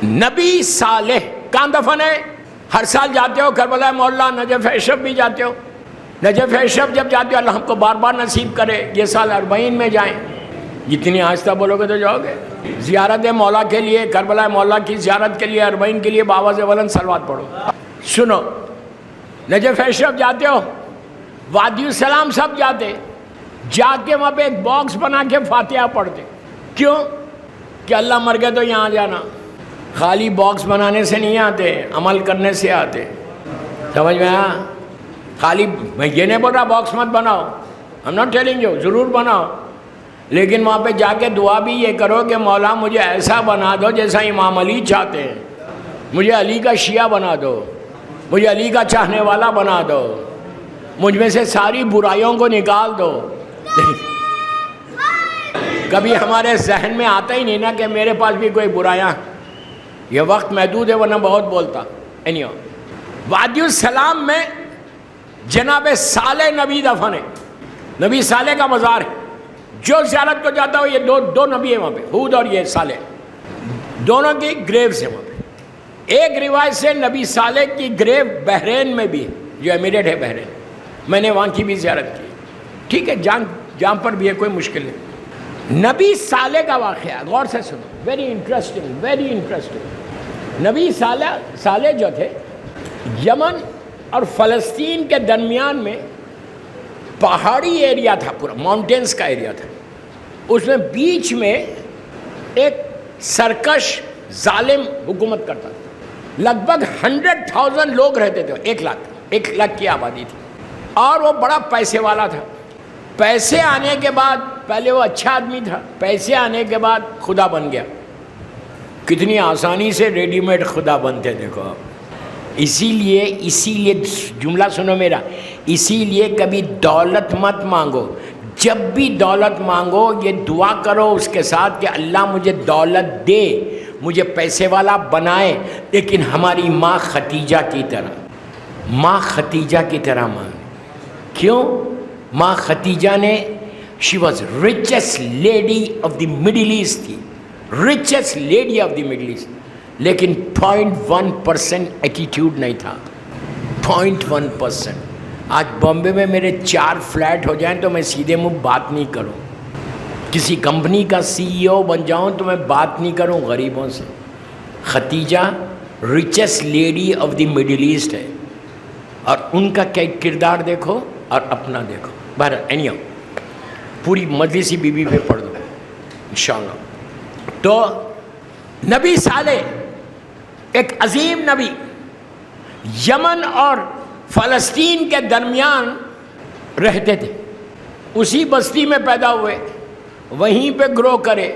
نبی صالح کہاں دفن ہے؟ ہر سال جاتے ہو کربلا مولا، نجف اشرف بھی جاتے ہو. نجف اشرف جب جاتے ہو اللہ ہم کو بار بار نصیب کرے یہ سال 40 میں جائیں. جتنی آہستہ بولو گے تو جاؤ گے. زیارت مولا کے لیے، کربلا مولا کی زیارت کے لیے، 40 کے لیے بآواز بلند صلوات پڑھو. سنو، نجف اشرف جاتے ہو، وادی السلام سب جاتے، جا کے وہاں پہ ایک باکس بنا کے فاتحہ پڑھتے. کیوں؟ کہ اللہ مر گئے تو یہاں جانا. خالی باکس بنانے سے نہیں آتے، عمل کرنے سے آتے. سمجھ میں آیا؟ خالی میں یہ نہیں بول رہا باکس مت بناؤ، I'm not telling you، ضرور بناؤ، لیکن وہاں پہ جا کے دعا بھی یہ کرو کہ مولا مجھے ایسا بنا دو جیسا امام علی چاہتے ہیں، مجھے علی کا شیعہ بنا دو، مجھے علی کا چاہنے والا بنا دو، مجھ میں سے ساری برائیوں کو نکال دو. کبھی ہمارے ذہن میں آتا ہی نہیں نا کہ میرے پاس بھی کوئی برائیاں. یہ وقت محدود ہے ورنہ بہت بولتا. وادی السلام میں جناب صالح نبی دفن ہے. نبی صالح کا مزار ہے. جو زیارت کو جاتا ہو، یہ دو نبی ہیں وہاں پہ، ہود اور یہ صالح، دونوں کی گریوز ہیں وہاں پہ. ایک روایت سے نبی صالح کی گریو بحرین میں بھی ہے، جو ایمریٹ ہے بحرین. میں نے وہاں کی بھی زیارت کی. ٹھیک ہے، جہاں پر بھی ہے کوئی مشکل نہیں. نبی صالح کا واقعہ غور سے سنو، ویری انٹرسٹنگ، ویری انٹرسٹنگ. نبی صالح جو تھے، یمن اور فلسطین کے درمیان میں پہاڑی ایریا تھا، پورا ماؤنٹینز کا ایریا تھا. اس میں بیچ میں ایک سرکش ظالم حکومت کرتا تھا. لگ بھگ 100,000 لوگ رہتے تھے، 1 لاکھ کی آبادی تھی. اور وہ بڑا پیسے والا تھا. پیسے آنے کے بعد، پہلے وہ اچھا آدمی تھا، پیسے آنے کے بعد خدا بن گیا. کتنی آسانی سے ریڈی میڈ خدا بنتے دیکھو آپ. اسی لیے جملہ سنو میرا، اسی لیے کبھی دولت مت مانگو. جب بھی دولت مانگو یہ دعا کرو اس کے ساتھ کہ اللہ مجھے دولت دے، مجھے پیسے والا بنائے، لیکن ہماری ماں ختیجہ کی طرح مانگ. کیوں؟ ماں ختیجہ نے she was richest lady of the Middle East تھی، richest lady of the Middle East، لیکن 0.1% ایٹیٹیوڈ نہیں تھا. 0.1%. آج بامبے میں میرے 4 فلیٹ ہو جائیں تو میں سیدھے منہ بات نہیں کروں. کسی کمپنی کا CEO بن جاؤں تو میں بات نہیں کروں غریبوں سے. Khatija richest lady of the Middle East ہے. اور ان کا کیا کردار دیکھو اور اپنا دیکھو. بہرحال پوری مجلسی بی بی پہ پڑھ دو انشاءاللہ. تو نبی صالح ایک عظیم نبی، یمن اور فلسطین کے درمیان رہتے تھے. اسی بستی میں پیدا ہوئے، وہیں پہ گرو کرے.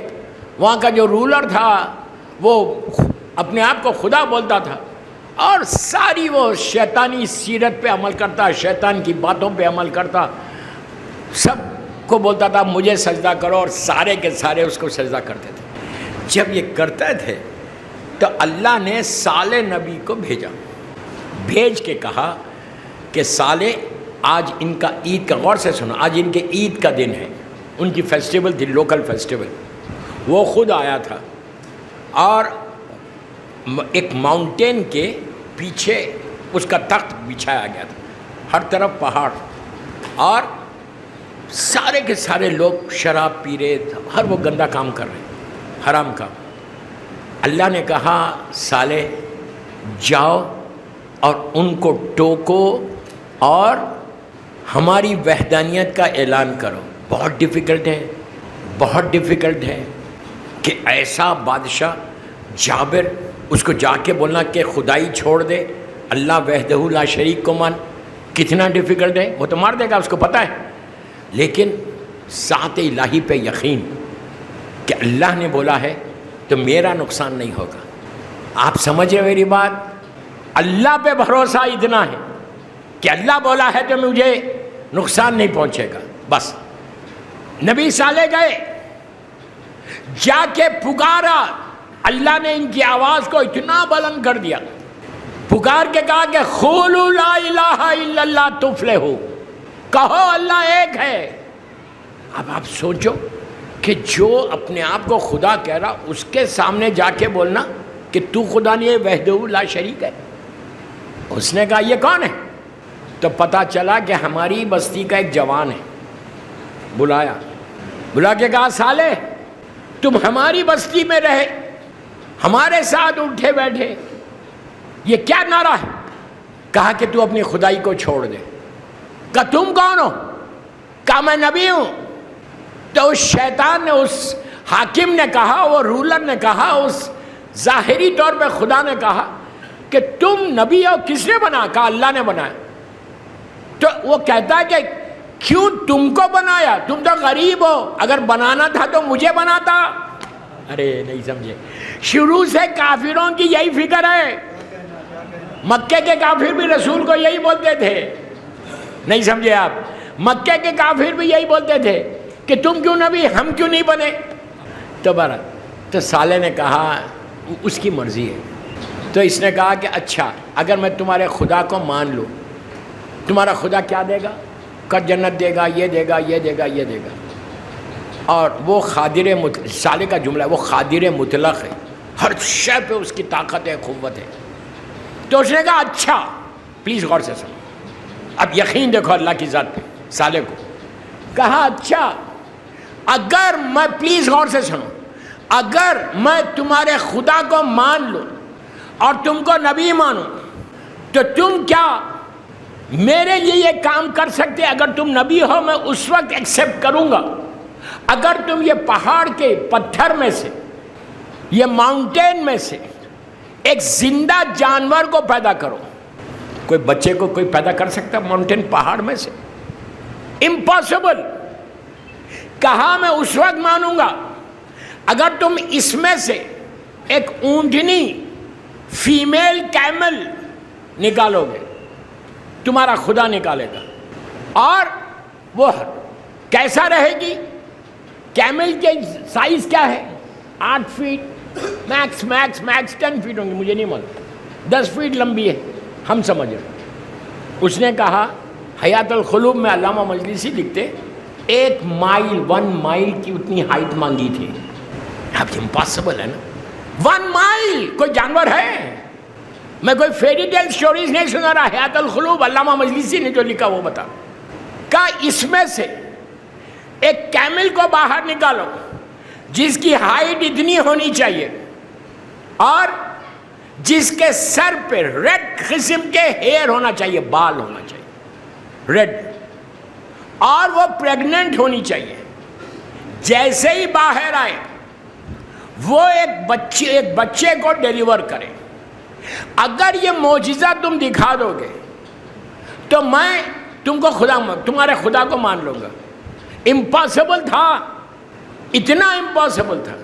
وہاں کا جو رولر تھا وہ اپنے آپ کو خدا بولتا تھا اور ساری وہ شیطانی سیرت پہ عمل کرتا، شیطان کی باتوں پہ عمل کرتا. سب کو بولتا تھا مجھے سجدہ کرو، اور سارے کے سارے اس کو سجدہ کرتے تھے. جب یہ کرتے تھے تو اللہ نے صالح نبی کو بھیج کے کہا کہ صالح آج ان کا عید کا، غور سے سنو، آج ان کے عید کا دن ہے. ان کی فیسٹیول تھی، لوکل فیسٹیول. وہ خود آیا تھا اور ایک ماؤنٹین کے پیچھے اس کا تخت بچھایا گیا تھا، ہر طرف پہاڑ، اور سارے کے سارے لوگ شراب پی رہے تھے، ہر وہ گندا کام کر رہے، حرام کام. اللہ نے کہا صالح جاؤ اور ان کو ٹوکو اور ہماری وحدانیت کا اعلان کرو. بہت ڈیفیکلٹ ہے کہ ایسا بادشاہ جابر اس کو جا کے بولنا کہ خدائی چھوڑ دے، اللہ وحدہ لا شریک کو مان. کتنا ڈیفیکلٹ ہے. وہ تو مار دے گا، اس کو پتہ ہے، لیکن ذات الہی پہ یقین کہ اللہ نے بولا ہے تو میرا نقصان نہیں ہوگا. آپ سمجھ رہے میری بات؟ اللہ پہ بھروسہ اتنا ہے کہ اللہ بولا ہے تو مجھے نقصان نہیں پہنچے گا. بس نبی صالح گئے، جا کے پکارا. اللہ نے ان کی آواز کو اتنا بلند کر دیا، پکار کے کہا کہ قولوا لا الہ الا اللہ تفلحوا، کہو اللہ ایک ہے. اب آپ سوچو کہ جو اپنے آپ کو خدا کہہ رہا، اس کے سامنے جا کے بولنا کہ تو خدا نہیں ہے، وحدہ لا شریک ہے. اس نے کہا یہ کون ہے؟ تو پتہ چلا کہ ہماری بستی کا ایک جوان ہے. بلا کے کہا سالے تم ہماری بستی میں رہے، ہمارے ساتھ اٹھے بیٹھے، یہ کیا نعرہ ہے؟ کہا کہ تو اپنی خدائی کو چھوڑ دے. کہا تم کون ہو؟ کہا میں نبی ہوں. تو اس شیطان نے، اس حاکم نے کہا، وہ رولر نے کہا، اس ظاہری طور پہ خدا نے کہا کہ تم نبی ہو. کس نے بنا؟ کہا اللہ نے بنایا. تو وہ کہتا ہے کہ کیوں تم کو بنایا؟ تم تو غریب ہو، اگر بنانا تھا تو مجھے بناتا. ارے نہیں سمجھے، شروع سے کافروں کی یہی فکر ہے. مکے کے کافر بھی رسول کو یہی بولتے تھے. نہیں سمجھے آپ؟ مکے کے کافر بھی یہی بولتے تھے کہ تم کیوں نبی، ہم کیوں نہیں بنے. تو سالے نے کہا اس کی مرضی ہے. تو اس نے کہا کہ اچھا اگر میں تمہارے خدا کو مان لوں، تمہارا خدا کیا دے گا؟ کہ جنت دے گا، یہ دے گا، یہ دے گا، یہ دے گا. اور وہ سالے کا جملہ ہے، وہ قادر مطلق ہے، ہر شے پہ اس کی طاقت ہے، قوت ہے. تو اس نے کہا اچھا، پلیز غور سے سنو، اب یقین دیکھو اللہ کی ذات پہ. سالے کو کہا اچھا اگر میں، پلیز غور سے سنو، اگر میں تمہارے خدا کو مان لوں اور تم کو نبی مانوں تو تم کیا میرے لیے یہ کام کر سکتے؟ اگر تم نبی ہو میں اس وقت ایکسیپٹ کروں گا اگر تم یہ پہاڑ کے پتھر میں سے، یہ ماؤنٹین میں سے ایک زندہ جانور کو پیدا کرو. کوئی بچے کو کوئی پیدا کر سکتا ماؤنٹین پہاڑ میں سے؟ امپاسبل. کہا میں اس وقت مانوں گا اگر تم اس میں سے ایک اونٹنی، فیمیل کیمل نکالو گے، تمہارا خدا نکالے گا. اور وہ کیسا رہے گی؟ کیمل کے سائز کیا ہے؟ 8 فیٹ، میکس 10 فیٹ ہوں گے، مجھے نہیں معلوم، 10 فیٹ لمبی ہے، ہم سمجھ رہے. اس نے کہا، حیات القلوب میں علامہ مجلسی لکھتے 1 مائل کی اتنی ہائٹ مانگی تھی. اب امپاسبل ہے نا، 1 مائل. کوئی جانور ہے؟ میں کوئی فیری ٹیل سٹوریز نہیں سنا رہا، حیات القلوب علامہ مجلسی نے جو لکھا وہ بتا. کہا اس میں سے ایک کیمل کو باہر نکالو جس کی ہائٹ اتنی ہونی چاہیے اور جس کے سر پہ ریڈ قسم کے ہیئر ہونا چاہیے، بال ہونا چاہیے ریڈ، اور وہ پریگننٹ ہونی چاہیے. جیسے ہی باہر آئے وہ ایک بچے کو ڈیلیور کرے. اگر یہ معجزہ تم دکھا دو گے تو میں تم کو تمہارے خدا کو مان لوں گا. امپاسبل تھا، اتنا امپاسبل تھا،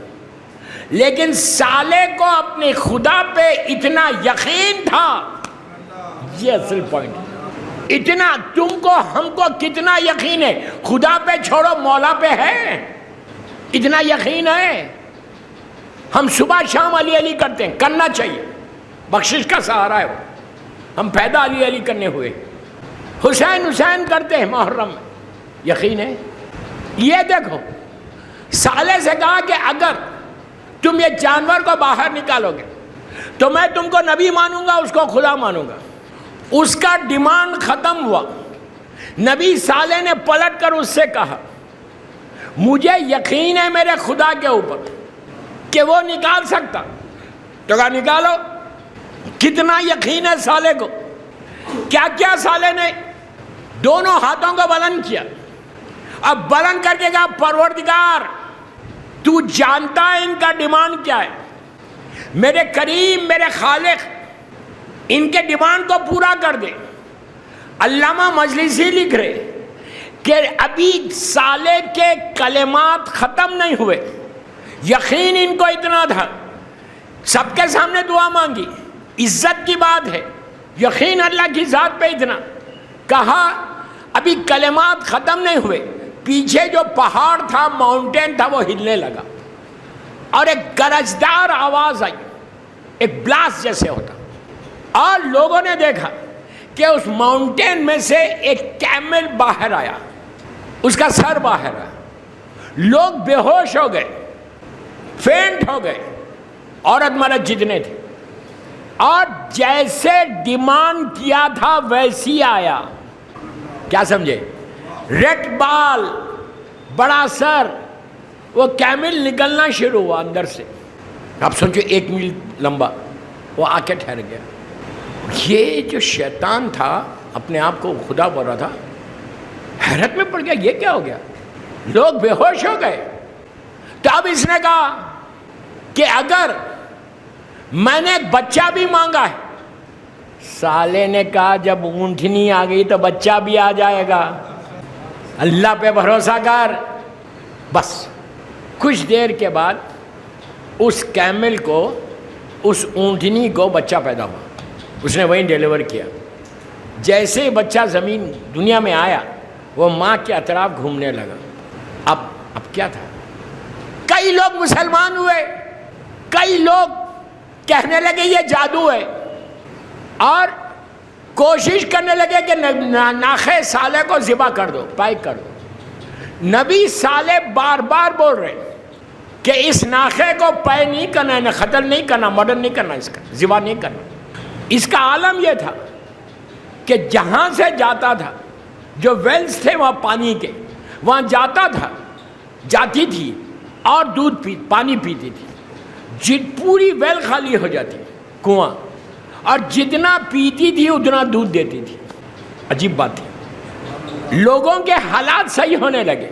لیکن سالے کو اپنے خدا پہ اتنا یقین تھا. یہ اصل پوائنٹ. اتنا تم کو، ہم کو کتنا یقین ہے؟ خدا پہ چھوڑو، مولا پہ ہے، اتنا یقین ہے. ہم صبح شام علی علی کرتے ہیں، کرنا چاہیے، بخشش کا سہارا ہے وہ. ہم پیدا علی علی کرنے ہوئے. حسین کرتے ہیں محرم میں، یقین ہے. یہ دیکھو سالے سے کہا کہ اگر تم یہ جانور کو باہر نکالو گے تو میں تم کو نبی مانوں گا، اس کو خدا مانوں گا. اس کا ڈیمانڈ ختم ہوا. نبی صالح نے پلٹ کر اس سے کہا مجھے یقین ہے میرے خدا کے اوپر کہ وہ نکال سکتا. تو کہا نکالو. کتنا یقین ہے صالح کو. کیا کیا صالح نے؟ دونوں ہاتھوں کو بلند کیا. اب بلند کر کے کہا پروردگار تو جانتا ہے ان کا ڈیمانڈ کیا ہے، میرے کریم، میرے خالق ان کے ڈیمانڈ کو پورا کر دے. علامہ مجلسی لکھ رہے کہ ابھی صالح کے کلمات ختم نہیں ہوئے، یقین ان کو اتنا تھا. سب کے سامنے دعا مانگی، عزت کی بات ہے، یقین اللہ کی ذات پہ اتنا. کہا ابھی کلمات ختم نہیں ہوئے، پیچھے جو پہاڑ تھا، ماؤنٹین تھا، وہ ہلنے لگا اور ایک گرجدار آواز آئی، ایک بلاس جیسے ہوتا. اور لوگوں نے دیکھا کہ اس ماؤنٹین میں سے ایک کیمل باہر آیا، اس کا سر باہر آیا. لوگ بے ہوش ہو گئے، فینٹ ہو گئے. عورت مرد جتنے تھے، اور جیسے ڈیمانڈ کیا تھا ویسی آیا. کیا سمجھے؟ ریڈ بال، بڑا سر، وہ کیمل نکلنا شروع ہوا اندر سے. آپ سوچو 1 میل لمبا، وہ آ کے ٹھہر گیا. یہ جو شیطان تھا اپنے آپ کو خدا بول رہا تھا، حیرت میں پڑ گیا یہ کیا ہو گیا. لوگ بے ہوش ہو گئے. تو اب اس نے کہا کہ اگر میں نے ایک بچہ بھی مانگا ہے. سالے نے کہا جب اونٹنی آ گئی تو بچہ بھی آ جائے گا، اللہ پہ بھروسہ کر. بس کچھ دیر کے بعد اس کیمل کو، اس اونٹنی کو بچہ پیدا ہوا. اس نے وہیں ڈیلیور کیا. جیسے ہی بچہ زمین دنیا میں آیا، وہ ماں کے اطراف گھومنے لگا. اب کیا تھا؟ کئی لوگ مسلمان ہوئے، کئی لوگ کہنے لگے یہ جادو ہے، اور کوشش کرنے لگے کہ ناخے سالے کو ذبح کر دو، پائی کر دو. نبی صالح بار بار بول رہے کہ اس ناخے کو پے نہیں کرنا ہے، قتل نہیں کرنا، مرڈر نہیں کرنا، اس کا ذبح نہیں کرنا. اس کا عالم یہ تھا کہ جہاں سے جاتا تھا، جو ویلز تھے وہاں پانی کے، وہاں جاتا تھا، جاتی تھی اور دودھ پانی پیتی تھی. پوری ویل خالی ہو جاتی کنواں، اور جتنا پیتی تھی اتنا دودھ دیتی تھی. عجیب بات تھی. لوگوں کے حالات صحیح ہونے لگے،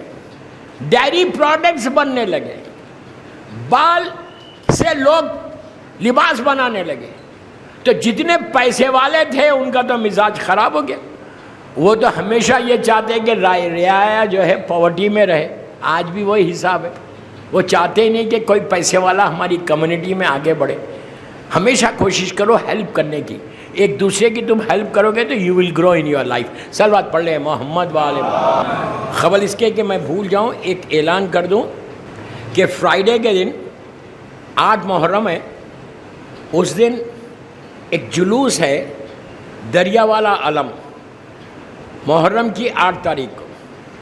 ڈیری پروڈکٹس بننے لگے، بال سے لوگ لباس بنانے لگے. تو جتنے پیسے والے تھے ان کا تو مزاج خراب ہو گیا. وہ تو ہمیشہ یہ چاہتے کہ رعایا جو ہے پاورٹی میں رہے. آج بھی وہی حساب ہے. وہ چاہتے ہی نہیں کہ کوئی پیسے والا ہماری کمیونٹی میں آگے بڑھے. ہمیشہ کوشش کرو ہیلپ کرنے کی. ایک دوسرے کی تم ہیلپ کرو گے تو you will grow in your life. صلوات پڑھ لیں محمد والے. خبر اس کے کہ میں بھول جاؤں، ایک اعلان کر دوں کہ فرائیڈے کے دن 8 محرم ہے. اس دن ایک جلوس ہے دریا والا علم، محرم کی 8 تاریخ کو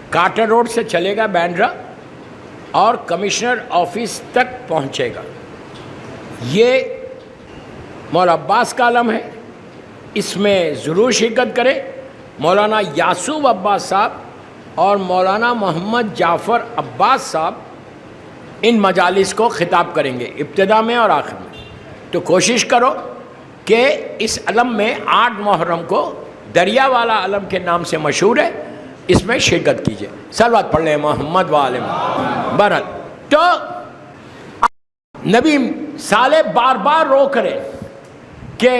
کارٹر روڈ سے چلے گا بینڈرا اور کمشنر آفس تک پہنچے گا. یہ مولا عباس کا علم ہے. اس میں ضرور شرکت کریں. مولانا یاسوب عباس صاحب اور مولانا محمد جعفر عباس صاحب ان مجالس کو خطاب کریں گے ابتدا میں اور آخر میں. تو کوشش کرو کہ اس علم میں 8 محرم کو دریا والا علم کے نام سے مشہور ہے، اس میں شرکت کیجیے. صلوات پڑھ لیں محمد والے. بہرحال تو نبی صالح بار بار رو کرے کہ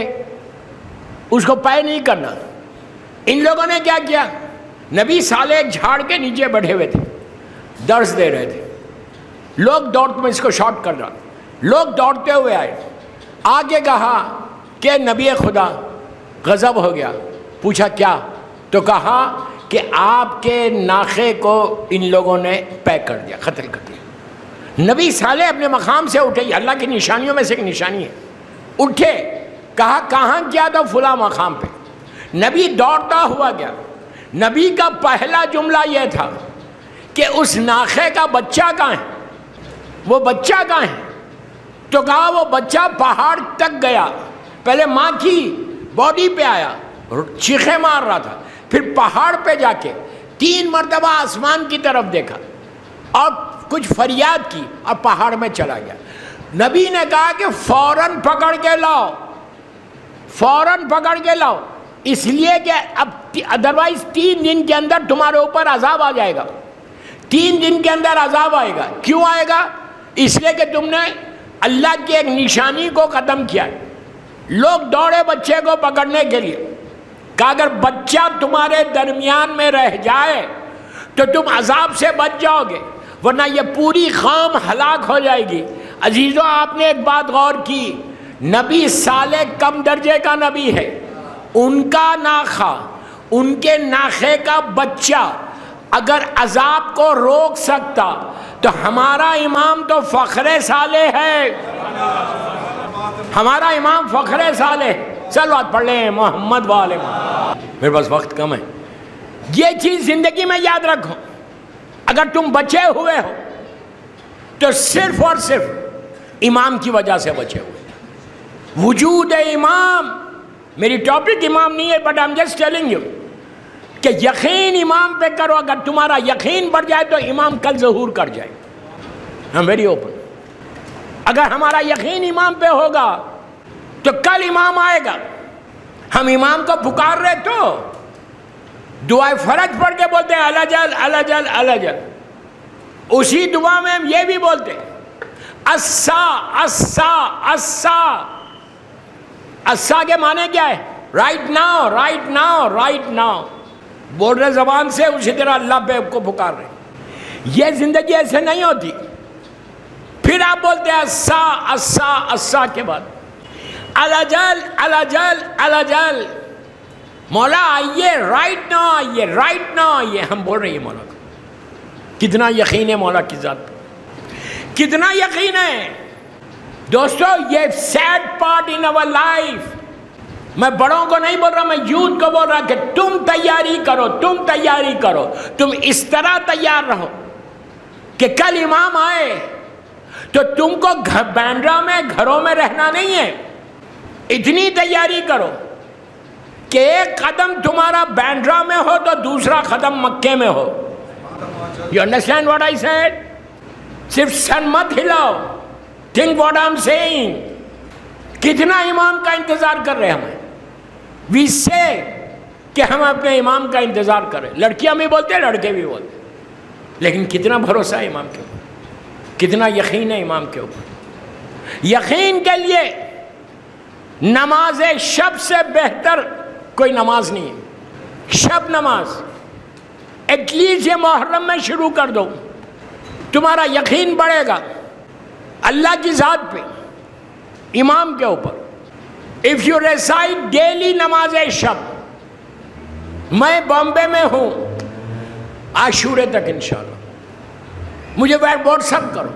اس کو پے نہیں کرنا. ان لوگوں نے کیا کیا؟ نبی صالح ایک جھاڑ کے نیچے بیٹھے ہوئے تھے، درس دے رہے تھے. لوگ دوڑتے، میں اس کو شارٹ کر رہا، لوگ دوڑتے ہوئے آئے، آگے کہا کہ نبی خدا غضب ہو گیا. پوچھا کیا؟ تو کہا کہ آپ کے ناخے کو ان لوگوں نے پیک کر دیا، قتل کر دیا. نبی صالح اپنے مقام سے اٹھے، یہ اللہ کی نشانیوں میں سے ایک نشانی ہے. اٹھے، کہا کہاں کیا؟ تو فلاں مقام پہ. نبی دوڑتا ہوا گیا. نبی کا پہلا جملہ یہ تھا کہ اس ناخے کا بچہ کہاں ہے؟ وہ بچہ کہاں ہے؟ تو کہا وہ بچہ پہاڑ تک گیا. پہلے ماں کی باڈی پہ آیا، چیخیں مار رہا تھا، پھر پہاڑ پہ جا کے 3 مرتبہ آسمان کی طرف دیکھا اور کچھ فریاد کی اور پہاڑ میں چلا گیا. نبی نے کہا کہ فوراً پکڑ کے لاؤ، فوراً پکڑ کے لاؤ، اس لیے کہ اب ادروائز 3 دن کے اندر تمہارے اوپر عذاب آ جائے گا. 3 دن کے اندر عذاب آئے گا. کیوں آئے گا؟ اس لیے کہ تم نے اللہ کی ایک نشانی کو ختم کیا ہے. لوگ دوڑے بچے کو پکڑنے کے لیے، کہ اگر بچہ تمہارے درمیان میں رہ جائے تو تم عذاب سے بچ جاؤ گے، ورنہ یہ پوری قوم ہلاک ہو جائے گی. عزیزو، آپ نے ایک بات غور کی، نبی صالح کم درجے کا نبی ہے. ان کا ناخا، ان کے ناخے کا بچہ اگر عذاب کو روک سکتا تو ہمارا امام تو فخر صالح ہے. ہمارا امام فخر صالح. صلوات پڑھ لیں محمد والے. میرے پاس وقت کم ہے. یہ چیز زندگی میں یاد رکھو، اگر تم بچے ہوئے ہو تو صرف اور صرف امام کی وجہ سے بچے ہوئے. وجود امام، میری ٹاپک امام نہیں ہے but I am just telling you کہ یقین امام پہ کرو. اگر تمہارا یقین بڑھ جائے تو امام کل ظہور کر جائے. ہم ویری اوپن. اگر ہمارا یقین امام پہ ہوگا تو کل امام آئے گا. ہم امام کو پکار رہے تو دعائے فرج پڑھ کے بولتے ہیں الجل الجل الجل. اسی دعا میں ہم یہ بھی بولتے ہیں اسا اسا اسا. اسا کے معنی کیا ہے؟ Right now right now right now. بول رہے زبان سے، اسی طرح اللہ پہ کو پکار رہے. یہ زندگی ایسے نہیں ہوتی. پھر آپ بولتے ہیں اسا اسا اسا کے بعد الجل الجل الجل. مولا آئیے رائٹ ناؤ آئیے رائٹ ناؤ آئیے. ہم بول رہے ہیں مولا کو. کتنا یقین ہے مولا کی ذات پہ، کتنا یقین ہے دوستو. یہ sad part in our life. میں بڑوں کو نہیں بول رہا، میں یوتھ کو بول رہا کہ تم تیاری کرو، تم تیاری کرو. تم اس طرح تیار رہو کہ کل امام آئے تو تم کو بینڈرا میں گھروں میں رہنا نہیں ہے. اتنی تیاری کرو کہ ایک قدم تمہارا بینڈرا میں ہو تو دوسرا قدم مکے میں ہو. You understand what I said? صرف سن مت ہلاؤ. Think what I'm saying. کتنا امام کا انتظار کر رہے ہمیں. We say کہ ہم اپنے امام کا انتظار کریں. لڑکیاں بھی بولتے ہیں، لڑکے بھی بولتے ہیں. لیکن کتنا بھروسہ ہے امام کے اوپر، کتنا یقین ہے امام کے اوپر. یقین کے لیے نماز شب سے بہتر کوئی نماز نہیں ہے. شب نماز ایٹ لیسٹ یہ محرم میں شروع کر دو، تمہارا یقین بڑھے گا اللہ کی ذات پہ، امام کے اوپر. اف یو ریسائٹ ڈیلی نماز شب. میں بامبے میں ہوں عاشورے تک انشاءاللہ. مجھے واٹس ایپ کرو.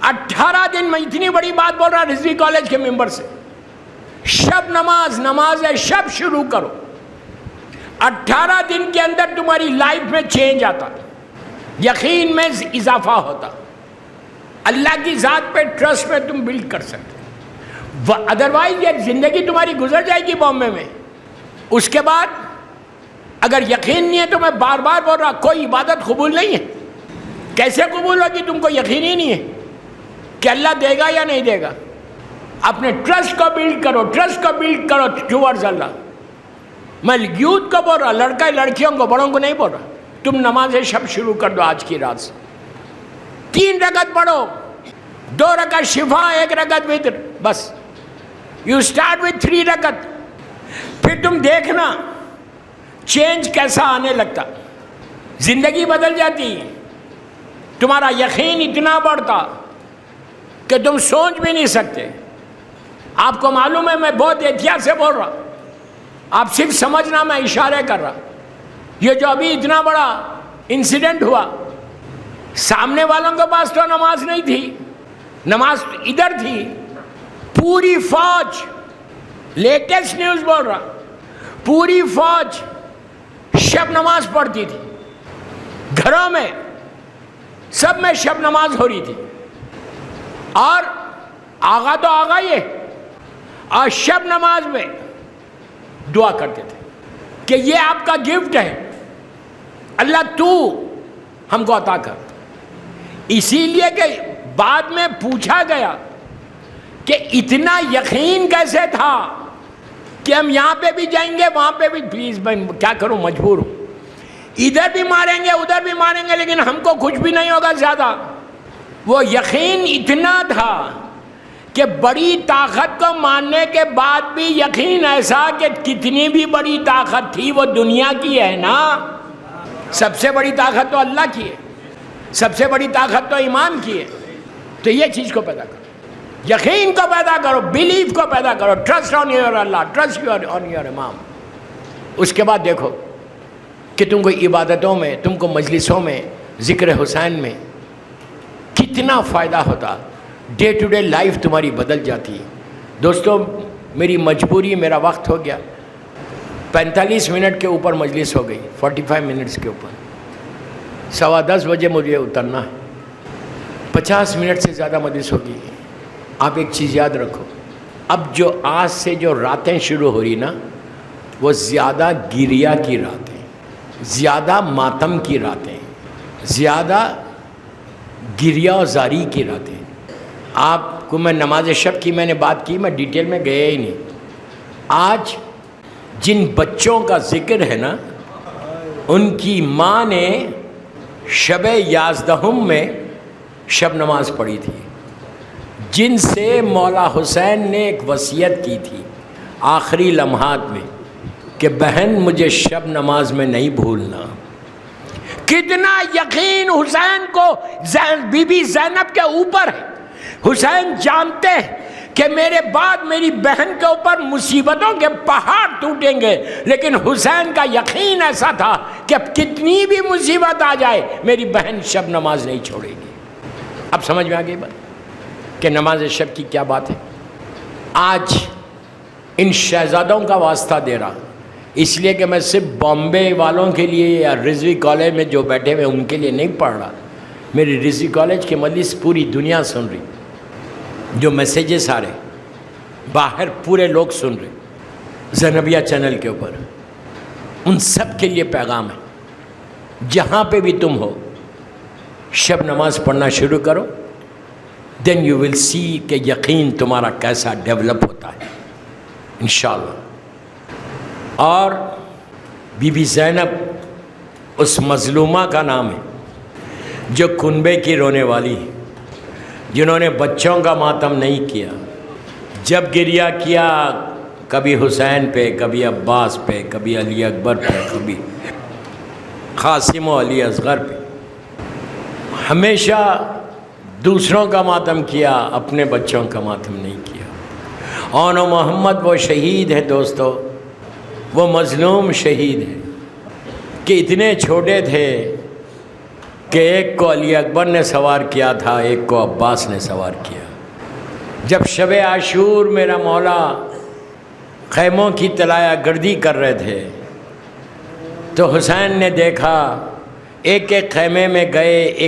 18 دن میں اتنی بڑی بات بول رہا رضوی کالج کے ممبر سے. شب نماز شب شروع کرو. 18 دن کے اندر تمہاری لائف میں چینج آتا، یقین میں اضافہ ہوتا، اللہ کی ذات پہ ٹرسٹ پہ تم بلڈ کر سکتے. ادروائز یہ زندگی تمہاری گزر جائے گی بامبے میں. اس کے بعد اگر یقین نہیں ہے تو میں بار بار بول رہا کوئی عبادت قبول نہیں ہے. کیسے قبول ہوگی؟ تم کو یقین ہی نہیں ہے کہ اللہ دے گا یا نہیں دے گا. اپنے ٹرسٹ کو بلڈ کرو، ٹرسٹ کو بلڈ کرو ٹوورڈز اللہ. میں یوتھ کو بول رہا، لڑکا لڑکیوں کو، بڑوں کو نہیں بول رہا. تم نماز شب شروع کر دو آج کی رات سے. 3 رکعت پڑھو، 2 رکعت شفا، 1 رکعت وتر. بس یو اسٹارٹ وتھ 3 رکعت. پھر تم دیکھنا چینج کیسا آنے لگتا، زندگی بدل جاتی. تمہارا یقین اتنا بڑھتا کہ تم سوچ بھی نہیں سکتے. آپ کو معلوم ہے میں بہت احتیاط سے بول رہا، آپ صرف سمجھنا میں اشارے کر رہا. یہ جو ابھی اتنا بڑا انسیڈنٹ ہوا، سامنے والوں کے پاس تو نماز نہیں تھی، نماز ادھر تھی. پوری فوج، لیٹسٹ نیوز بول رہا، پوری فوج شب نماز پڑھتی تھی. گھروں میں سب میں شب نماز ہو رہی تھی. اور آغا تو آغا یہ، اور شب نماز میں دعا کرتے تھے کہ یہ آپ کا گفٹ ہے اللہ، تو ہم کو عطا کر. اسی لیے کہ بعد میں پوچھا گیا کہ اتنا یقین کیسے تھا کہ ہم یہاں پہ بھی جائیں گے وہاں پہ بھی. پلیز میں کیا کروں، مجبور ہوں. ادھر بھی ماریں گے ادھر بھی ماریں گے لیکن ہم کو کچھ بھی نہیں ہوگا زیادہ. وہ یقین اتنا تھا کہ بڑی طاقت کو ماننے کے بعد بھی یقین ایسا کہ کتنی بھی بڑی طاقت تھی وہ دنیا کی ہے نا. سب سے بڑی طاقت تو اللہ کی ہے، سب سے بڑی طاقت تو ایمان کی ہے. تو یہ چیز کو پیدا کرو، یقین کو پیدا کرو، بیلیف کو پیدا کرو. Trust on your Allah, trust on your امام. اس کے بعد دیکھو کہ تم کو عبادتوں میں، تم کو مجلسوں میں، ذکر حسین میں کتنا فائدہ ہوتا. ڈے ٹو ڈے لائف تمہاری بدل جاتی ہے. دوستو میری مجبوری، میرا وقت ہو گیا. 45 منٹ کے اوپر مجلس ہو گئی، 45 منٹس کے اوپر. 9:15 بجے مجھے اترنا ہے. 50 منٹ سے زیادہ مجلس ہوگی. آپ ایک چیز یاد رکھو، اب جو آج سے جو راتیں شروع ہو رہی نا، وہ زیادہ گریہ کی راتیں، زیادہ ماتم کی راتیں، زیادہ گریہ و زاری کی راتیں۔ آپ کو میں نماز شب کی میں نے بات کی، میں ڈیٹیل میں گیا ہی نہیں۔ آج جن بچوں کا ذکر ہے نا، ان کی ماں نے شب یازدہم میں شب نماز پڑھی تھی، جن سے مولا حسین نے ایک وصیت کی تھی آخری لمحات میں کہ بہن مجھے شب نماز میں نہیں بھولنا۔ کتنا یقین حسین کو بی بی زینب کے اوپر ہے۔ حسین جانتے ہیں کہ میرے بعد میری بہن کے اوپر مصیبتوں کے پہاڑ ٹوٹیں گے، لیکن حسین کا یقین ایسا تھا کہ اب کتنی بھی مصیبت آ جائے میری بہن شب نماز نہیں چھوڑے گی۔ اب سمجھ میں آ گئی بات کہ نماز شب کی کیا بات ہے۔ آج ان شہزادوں کا واسطہ دے رہا، اس لیے کہ میں صرف بامبے والوں کے لیے یا رضوی کالج میں جو بیٹھے ہوئے ان کے لیے نہیں پڑھ رہا، میری رضوی کالج کے مجلس پوری دنیا سن رہی، جو میسیجز آ رہے باہر پورے لوگ سن رہے زینبیہ چینل کے اوپر، ان سب کے لیے پیغام ہے، جہاں پہ بھی تم ہو شب نماز پڑھنا شروع کرو، دین یو ول سی کہ یقین تمہارا کیسا ڈیولپ ہوتا ہے انشاءاللہ۔ اور بی بی زینب اس مظلومہ کا نام ہے جو کنبے کی رونے والی ہے، جنہوں نے بچوں کا ماتم نہیں کیا، جب گریہ کیا کبھی حسین پہ، کبھی عباس پہ، کبھی علی اکبر پہ، کبھی قاسم و علی اصغر پہ، ہمیشہ دوسروں کا ماتم کیا، اپنے بچوں کا ماتم نہیں کیا۔ اون و محمد وہ شہید ہے دوستو، وہ مظلوم شہید ہے کہ اتنے چھوٹے تھے کہ ایک کو علی اکبر نے سوار کیا تھا، ایک کو عباس نے سوار کیا۔ جب شب عاشور میرا مولا خیموں کی طلایہ گردی کر رہے تھے تو حسین نے دیکھا ایک ایک خیمے میں گئے، ایک